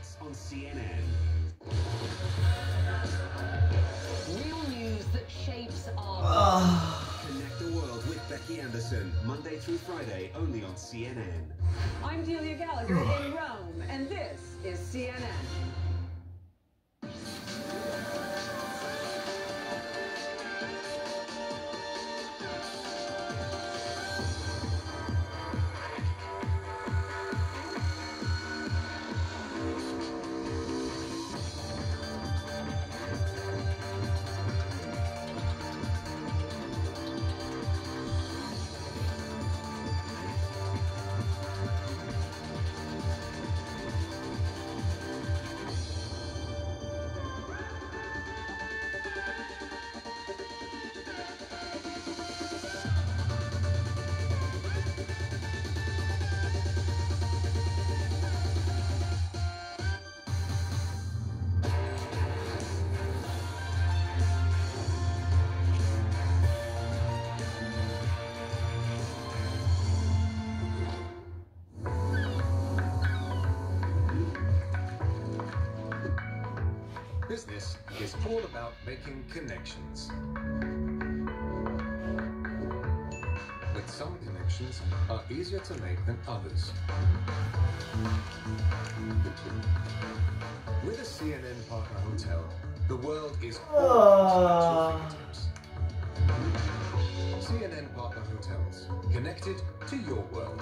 nights on CNN. Real news that shapes our Connect the world with Becky Anderson, Monday through Friday, only on CNN. I'm Delia Gallagher in Rome, and this is CNN. Business is all about making connections. But some connections are easier to make than others. With a CNN partner hotel, the world is always at your fingertips. CNN partner hotels, connected to your world.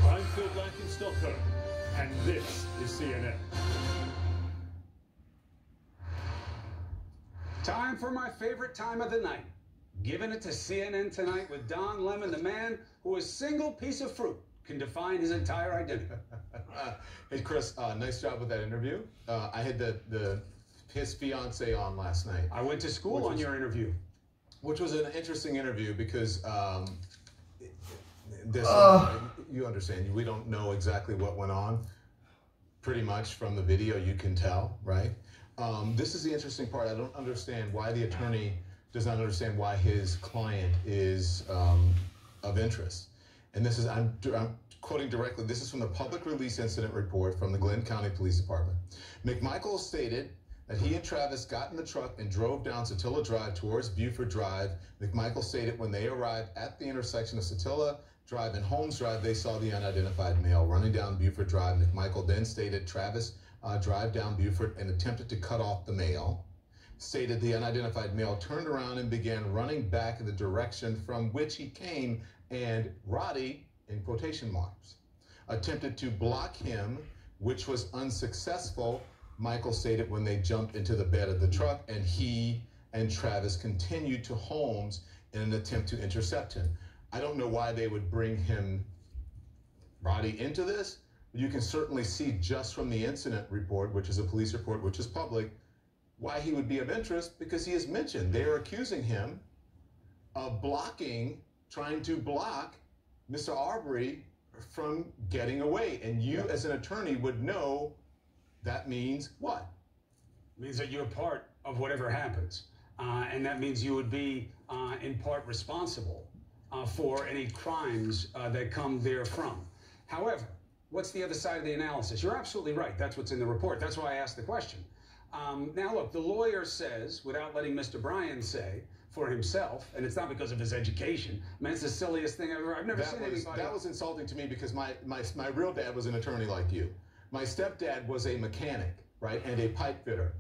I'm Phil Black in Stockholm, and this is CNN. Time for my favorite time of the night. Giving it to CNN tonight with Don Lemon, the man who a single piece of fruit can define his entire identity. Hey Chris, nice job with that interview. I had his fiance on last night. I went to school on your interview. Which was an interesting interview because you understand, we don't know exactly what went on. Pretty much from the video you can tell, right? This is the interesting part. I don't understand why the attorney does not understand why his client is of interest. And this is, I'm quoting directly, this is from the public release incident report from the Glenn County Police Department. McMichael stated that he and Travis got in the truck and drove down Satilla Drive towards Buford Drive. McMichael stated when they arrived at the intersection of Satilla Drive and Holmes Drive, they saw the unidentified male running down Buford Drive. McMichael then stated Travis drive down Buford and attempted to cut off the male. Stated the unidentified male turned around and began running back in the direction from which he came, and Roddy, in quotation marks, attempted to block him, which was unsuccessful, Michael stated when they jumped into the bed of the truck, and he and Travis continued to Holmes in an attempt to intercept him. I don't know why they would bring him, Roddy, into this. You can certainly see just from the incident report, which is a police report, which is public, why he would be of interest, because he has mentioned they are accusing him of trying to block Mr. Arbery from getting away. And you as an attorney would know that means what? It means that you're part of whatever happens. And that means you would be in part responsible for any crimes that come therefrom. However, what's the other side of the analysis? You're absolutely right. That's what's in the report. That's why I asked the question. Now, look, the lawyer says, without letting Mr. Bryan say for himself, and it's not because of his education. I mean, it's the silliest thing ever. I've never seen anybody. That was insulting to me because my real dad was an attorney like you. My stepdad was a mechanic, right, and a pipe fitter.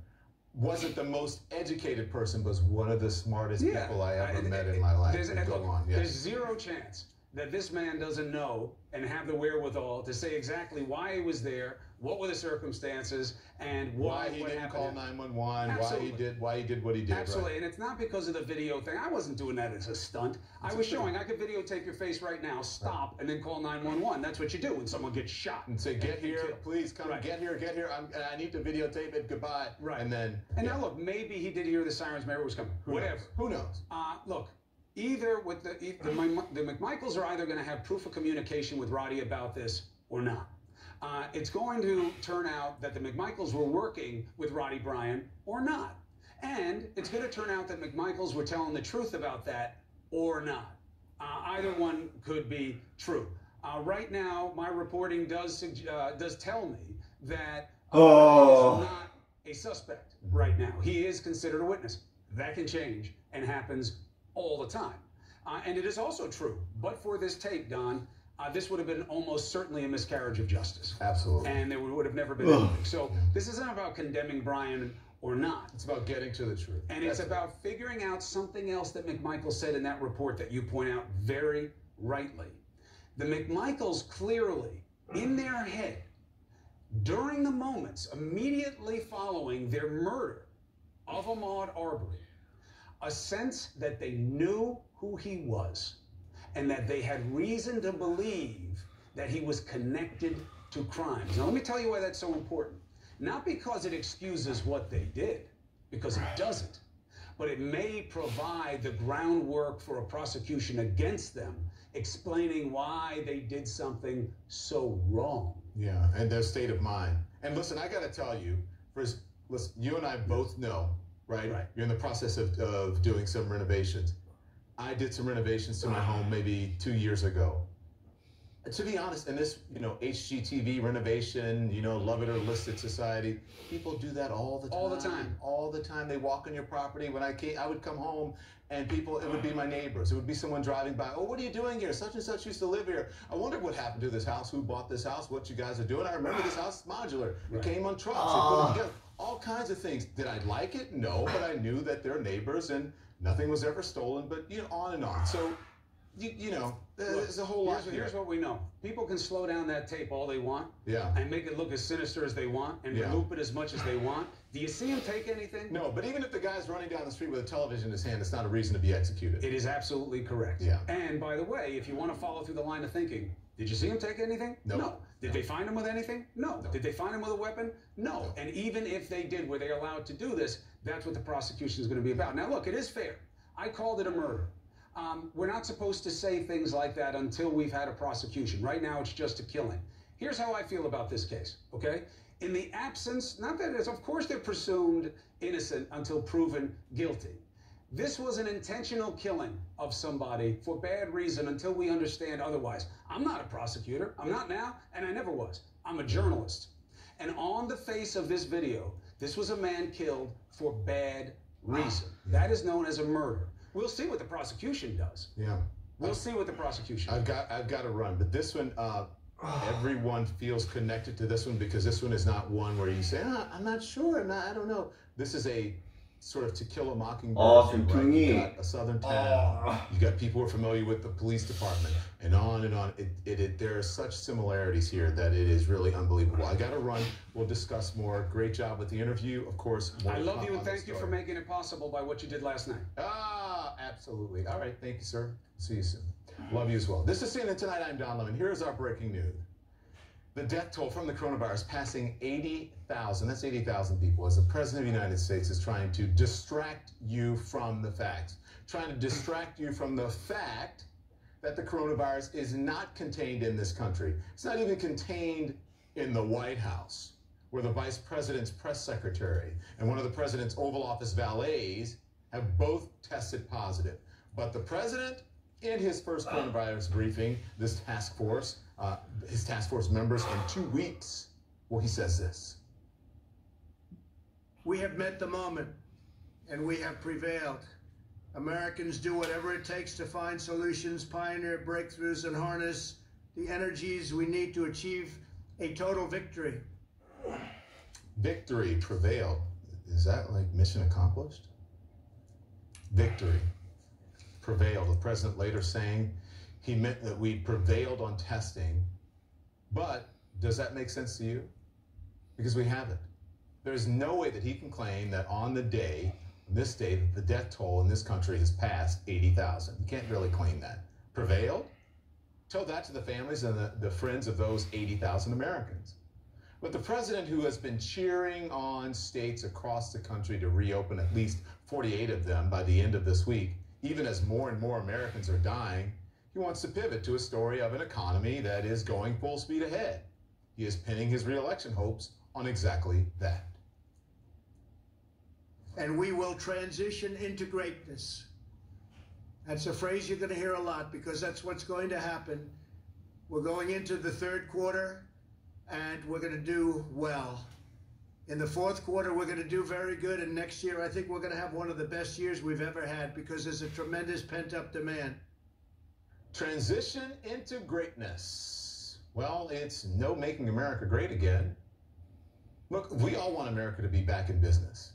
Wasn't the most educated person, but was one of the smartest people I ever met in my life. There's zero chance that this man doesn't know and have the wherewithal to say exactly why he was there, what were the circumstances, and why he didn't call 911, why he did what he did. Absolutely, right? And it's not because of the video thing. I wasn't doing that as a stunt. I was showing I could videotape your face right now, stop, and then call 911. That's what you do when someone gets shot. And say, get here, please come, get here, I need to videotape it, goodbye. Right. And then, now look, maybe he did hear the sirens, maybe it was coming. Whatever. Who knows? Look, either with the McMichaels are either going to have proof of communication with Roddy about this or not. It's going to turn out that the McMichaels were working with Roddy Bryan or not. And it's going to turn out that McMichaels were telling the truth about that or not. Either one could be true. Right now, my reporting does tell me that he is not a suspect right now. He is considered a witness. That can change and happens all the time. And it is also true, but for this tape, Don, this would have been almost certainly a miscarriage of justice. Absolutely. And there would have never been anything. So this isn't about condemning Bryan or not. It's about getting to the truth. And it's about figuring out something else that McMichael said in that report that you point out very rightly. The McMichaels clearly, in their head, during the moments immediately following their murder of Ahmaud Arbery, a sense that they knew who he was and that they had reason to believe that he was connected to crimes. Now, let me tell you why that's so important. Not because it excuses what they did, because it doesn't, but it may provide the groundwork for a prosecution against them, explaining why they did something so wrong. Yeah, and their state of mind. And listen, I got to tell you, listen, you and I both know, right? You're in the process of doing some renovations. I did some renovations to my home maybe 2 years ago. To be honest, in this, HGTV renovation, love it or list it society, people do that all the time. All the time. All the time. They walk on your property. When I would come home and it would be my neighbors. It would be someone driving by. Oh, what are you doing here? Such and such used to live here. I wonder what happened to this house. Who bought this house? What you guys are doing? I remember this house is modular. It came on trucks. They put it together. All kinds of things. Did I like it? No, but I knew that they're neighbors and nothing was ever stolen, but on and on. So, there's a whole lot here. Here's what we know. People can slow down that tape all they want and make it look as sinister as they want and loop it as much as they want. Do you see him take anything? No, but even if the guy's running down the street with a television in his hand, it's not a reason to be executed. It is absolutely correct. Yeah. And by the way, if you want to follow through the line of thinking, did you see him take anything? No. Did they find him with anything? No. Did they find him with a weapon? No. And even if they did, were they allowed to do this? That's what the prosecution is going to be about. Now, look, it is fair. I called it a murder. We're not supposed to say things like that until we've had a prosecution. Right now, it's just a killing. Here's how I feel about this case, okay? In the absence, not that it is, of course they're presumed innocent until proven guilty. This was an intentional killing of somebody for bad reason until we understand otherwise. I'm not a prosecutor. I'm not now, and I never was. I'm a journalist. And on the face of this video, this was a man killed for bad reason. That is known as a murder. We'll see what the prosecution does. Yeah. We'll see what the prosecution does. I've got to run, but this one, everyone feels connected to this one because this one is not one where you say, I'm not sure, I don't know. This is a sort of To Kill a Mockingbird. You got a southern town. You got people who are familiar with the police department, and on and on. There are such similarities here that it is really unbelievable. I got to run. We'll discuss more. Great job with the interview, of course. I love you and thank you for making it possible by what you did last night. Absolutely. All right. Thank you, sir. See you soon. Love you as well. This is CNN Tonight. I'm Don Lemon. Here's our breaking news. The death toll from the coronavirus passing 80,000. That's 80,000 people as the President of the United States is trying to distract you from the facts. Trying to distract you from the fact that the coronavirus is not contained in this country. It's not even contained in the White House, where the Vice President's press secretary and one of the President's Oval Office valets have both tested positive. But the President, in his first coronavirus briefing, his task force members in 2 weeks, well, he says this. We have met the moment, and we have prevailed. Americans do whatever it takes to find solutions, pioneer breakthroughs, and harness the energies we need to achieve a total victory. Victory, prevailed. Is that like mission accomplished? Victory, prevailed. The president later saying He meant that we prevailed on testing. But does that make sense to you? Because we haven't. There's no way that he can claim that on this day, that the death toll in this country has passed 80,000. You can't really claim that. Prevailed? Tell that to the families and the friends of those 80,000 Americans. But the president, who has been cheering on states across the country to reopen at least 48 of them by the end of this week, even as more and more Americans are dying, he wants to pivot to a story of an economy that is going full speed ahead. He is pinning his reelection hopes on exactly that. And we will transition into greatness. That's a phrase you're going to hear a lot because that's what's going to happen. We're going into the third quarter and we're going to do well. In the fourth quarter, we're going to do very good. And next year, I think we're going to have one of the best years we've ever had because there's a tremendous pent-up demand. Transition into greatness. Well, it's no making America great again. Look, we all want America to be back in business.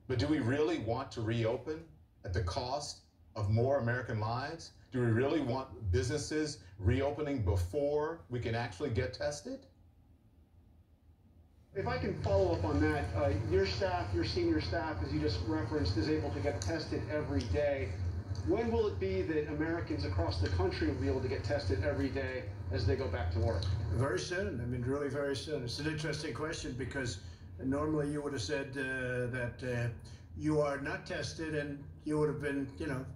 But do we really want to reopen at the cost of more American lives? Do we really want businesses reopening before we can actually get tested? If I can follow up on that, your staff, your senior staff, as you just referenced, is able to get tested every day. When will it be that Americans across the country will be able to get tested every day as they go back to work? Very soon. I mean, really very soon. It's an interesting question because normally you would have said that you are not tested and you would have been,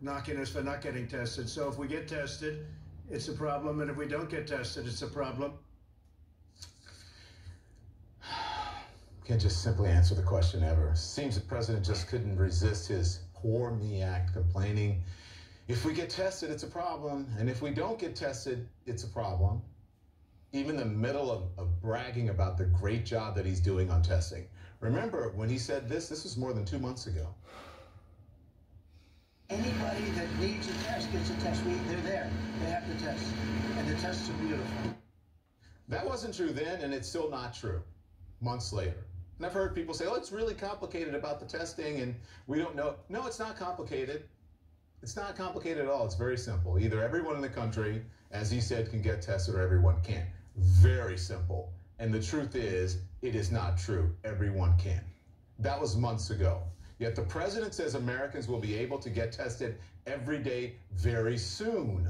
knocking us for not getting tested. So if we get tested, it's a problem. And if we don't get tested, it's a problem. Can't just simply answer the question ever. Seems the president just couldn't resist his poor me act, complaining, if we get tested, it's a problem. And if we don't get tested, it's a problem. Even in the middle of bragging about the great job that he's doing on testing. Remember, when he said this was more than 2 months ago. Anybody that needs a test gets a test. They're there. They have the test. And the tests are beautiful. That wasn't true then, and it's still not true months later. And I've heard people say, oh, it's really complicated about the testing, and we don't know. No, it's not complicated. It's not complicated at all. It's very simple. Either everyone in the country, as he said, can get tested, or everyone can't. Very simple. And the truth is, it is not true. Everyone can. That was months ago. Yet the president says Americans will be able to get tested every day very soon.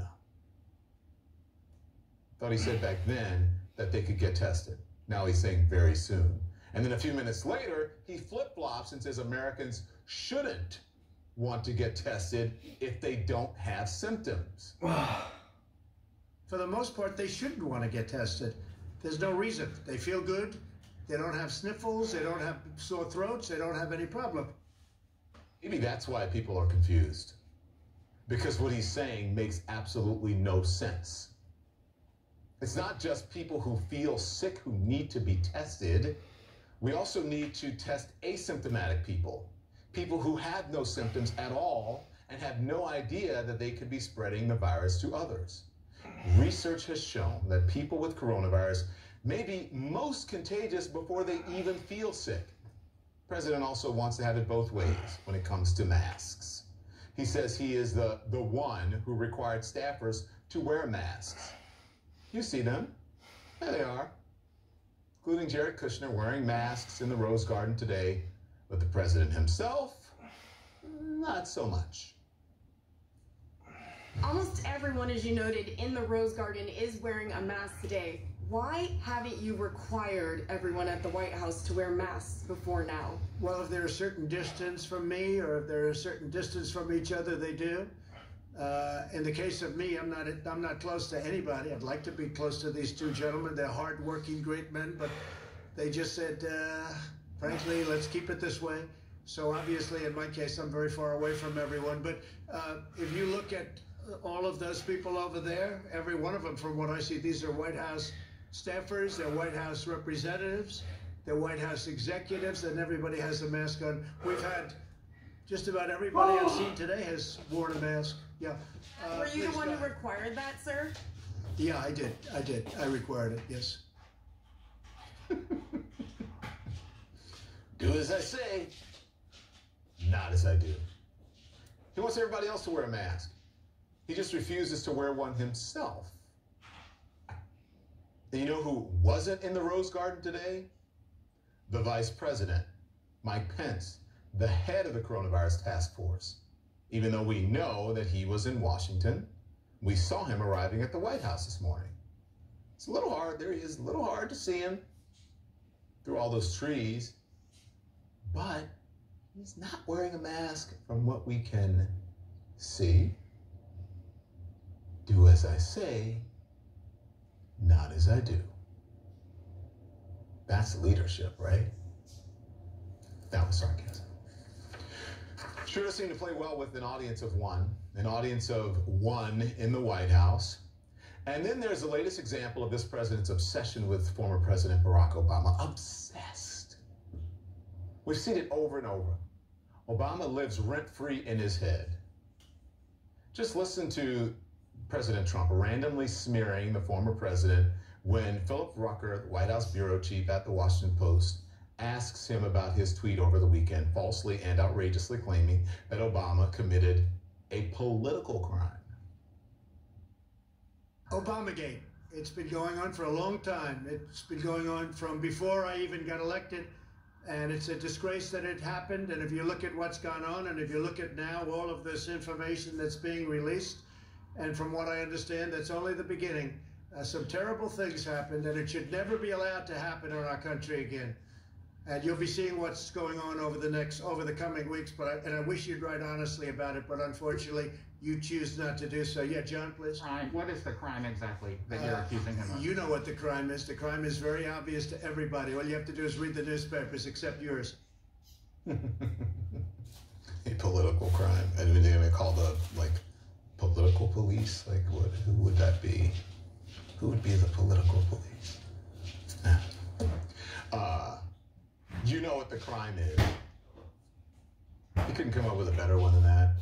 Thought he said back then that they could get tested. Now he's saying very soon. And then a few minutes later, he flip-flops and says Americans shouldn't want to get tested if they don't have symptoms. For the most part, they shouldn't want to get tested. There's no reason. They feel good. They don't have sniffles. They don't have sore throats. They don't have any problem. Maybe that's why people are confused. Because what he's saying makes absolutely no sense. It's not just people who feel sick who need to be tested. We also need to test asymptomatic people. People who have no symptoms at all and have no idea that they could be spreading the virus to others. Research has shown that people with coronavirus may be most contagious before they even feel sick. The president also wants to have it both ways when it comes to masks. He says he is the one who required staffers to wear masks. You see them. There they are. Including Jared Kushner wearing masks in the Rose Garden today. But the president himself, not so much. Almost everyone, as you noted, in the Rose Garden is wearing a mask today. Why haven't you required everyone at the White House to wear masks before now? Well, if they're a certain distance from me or if they're a certain distance from each other, they do. In the case of me, I'm not close to anybody. I'd like to be close to these two gentlemen. They're hardworking, great men, but they just said, frankly, let's keep it this way. So obviously, in my case, I'm very far away from everyone. But if you look at all of those people over there, every one of them, from what I see, these are White House staffers, they're White House representatives, they're White House executives, and everybody has a mask on. We've had just about everybody I've seen today has worn a mask. Yeah. Were you the one who required that, sir? Yeah, I did. I required it, yes. Do as I say, not as I do. He wants everybody else to wear a mask. He just refuses to wear one himself. And you know who wasn't in the Rose Garden today? The Vice President, Mike Pence, the head of the coronavirus task force. Even though we know that he was in Washington, we saw him arriving at the White House this morning. It's a little hard, there he is, a little hard to see him through all those trees, but he's not wearing a mask from what we can see. Do as I say, not as I do. That's leadership, right? That was sarcasm. Sure does seem to play well with an audience of one in the White House. And then there's the latest example of this president's obsession with former President Barack Obama. Obsessed. We've seen it over and over. Obama lives rent-free in his head. Just listen to President Trump randomly smearing the former president when Philip Rucker, the White House bureau chief at the Washington Post, asks him about his tweet over the weekend, falsely and outrageously claiming that Obama committed a political crime. Obamagate. It's been going on for a long time. It's been going on from before I even got elected. And it's a disgrace that it happened. And if you look at what's gone on, and if you look at now all of this information that's being released, and from what I understand, that's only the beginning. Some terrible things happened, and it should never be allowed to happen in our country again. And you'll be seeing what's going on over the coming weeks. And I wish you'd write honestly about it, but unfortunately, you choose not to do so. Yeah, John, please. What is the crime exactly that you're accusing him of? You know what the crime is. The crime is very obvious to everybody. All you have to do is read the newspapers, except yours. A political crime. I mean, they're going to call the, political police? Who would that be? Who would be the political police? You know what the crime is. You couldn't come up with a better one than that.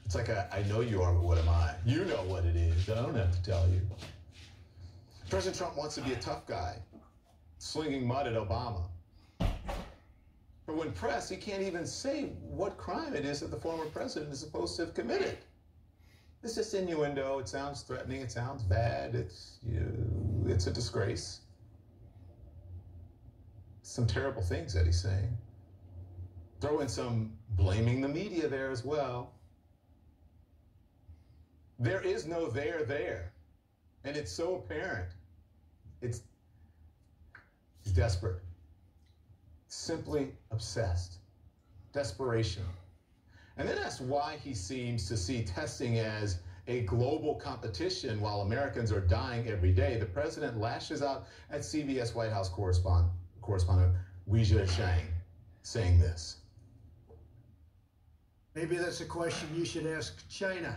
It's like I know you are, but what am I? You know what it is. I don't have to tell you. President Trump wants to be a tough guy, slinging mud at Obama. But when pressed, he can't even say what crime it is that the former president is supposed to have committed. It's just innuendo. It sounds threatening. It sounds bad. It's a disgrace. Some terrible things that he's saying. Throw in some blaming the media there as well. There is no there. And it's so apparent. He's desperate. Simply obsessed. Desperation. And then that's why he seems to see testing as a global competition while Americans are dying every day. The president lashes out at CBS White House correspondent Weijia Zhang, saying this. Maybe that's a question you should ask China.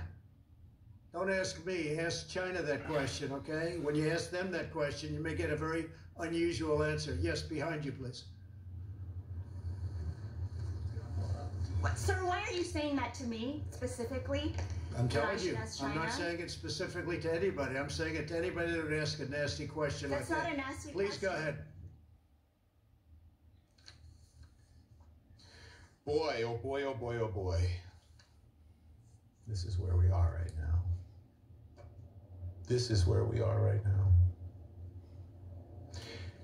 Don't ask me, ask China that question, okay? When you ask them that question, you may get a very unusual answer. Yes, behind you, please. Sir, why are you saying that to me specifically? I'm telling you, I'm not saying it specifically to anybody. I'm saying it to anybody that would ask a nasty question like that. That's not a nasty question. Please go ahead. Boy, oh boy, oh boy, oh boy. This is where we are right now. This is where we are right now.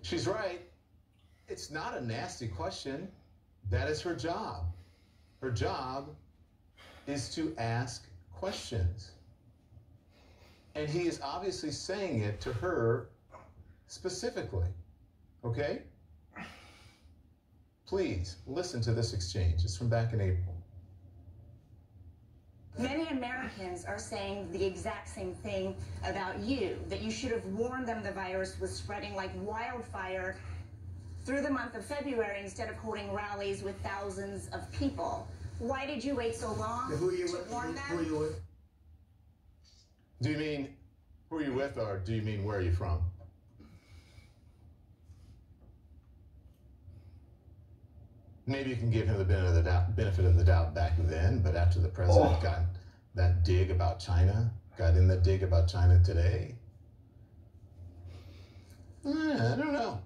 She's right. It's not a nasty question. That is her job. Her job is to ask questions. And he is obviously saying it to her specifically. Okay? Please listen to this exchange. It's from back in April. Many Americans are saying the exact same thing about you, that you should have warned them the virus was spreading like wildfire through the month of February instead of holding rallies with thousands of people. Why did you wait so long to warn them? Who are you with? Do you mean who are you with, or do you mean where are you from? Maybe you can give him the benefit of the doubt back then, but after the president got that dig about China, got in the dig about China today, I don't know.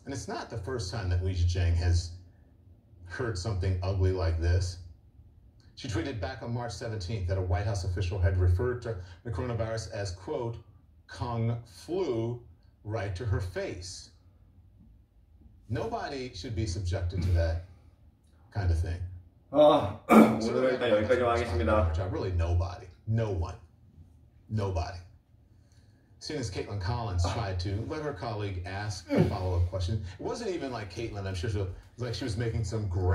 And it's not the first time that Weijia Zhang has heard something ugly like this. She tweeted back on March 17th that a White House official had referred to the coronavirus as, quote, Kung flu, right to her face. Nobody should be subjected to that kind of thing. 오늘은 일단 여기까지만 하겠습니다. Really nobody. No one. Nobody. Seeing as Caitlin Collins tried to let her colleague ask a follow-up question. It wasn't even like Caitlin, I'm sure she was making some great